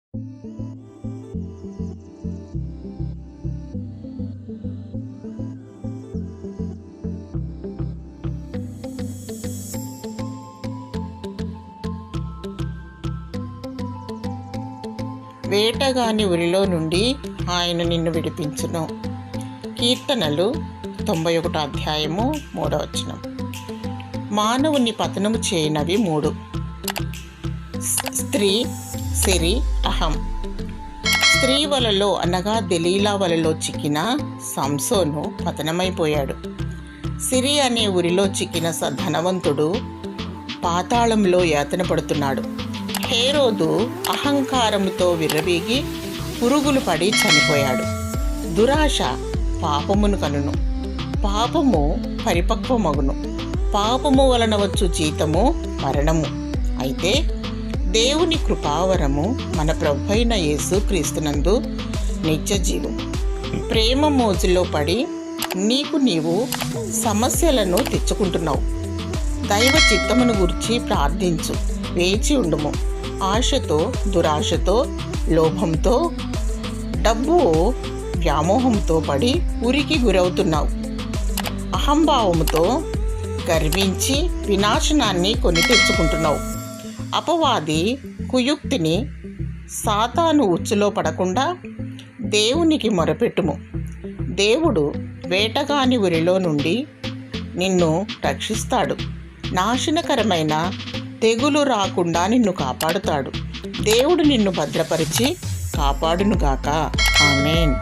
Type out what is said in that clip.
వేటగాని ఉరిలో నుండి ఆయన నిన్ను విడిపించును. కీర్తనలు 91 అధ్యాయము 3వ వచనం. మానవుని పతనము చేయనవి 3: స్త్రీ, సిరి, అహం. స్త్రీ వలలో అనగా దెలీలా వలలో చిక్కిన సంసోను పతనమైపోయాడు. సిరి అనే ఉరిలో చిక్కిన ధనవంతుడు పాతాళంలో యాతన పడుతున్నాడు. హేరోదు అహంకారముతో విర్రవీగి పురుగులు పడి చనిపోయాడు. దురాశ పాపమును కనును, పాపము పరిపక్వమగును. పాపము వలన వచ్చు జీతము మరణము. అయితే దేవుని కృపావరము మన ప్రభువైన యేసు క్రీస్తునందు నిత్య జీవం. ప్రేమ మోజులో పడి నీవు సమస్యలను తెచ్చుకుంటున్నావు. దైవ చిత్తమును గురించి ప్రార్థించు, వేచి ఉండుము. ఆశతో, దురాశతో, లోభంతో, డబ్బు వ్యామోహంతో పడి ఉరికి గురవుతున్నావు. అహంభావముతో గర్వించి వినాశనాన్ని కొని తెచ్చుకుంటున్నావు. అపవాది కుయుక్తిని, సాతాను ఉచ్చులో పడకుండా దేవునికి మొరపెట్టుము. దేవుడు వేటగాని ఉరిలో నుండి నిన్ను రక్షిస్తాడు. నాశనకరమైన తెగులు రాకుండా నిన్ను కాపాడుతాడు. దేవుడు నిన్ను భద్రపరిచి కాపాడునుగాక. ఆమేన్.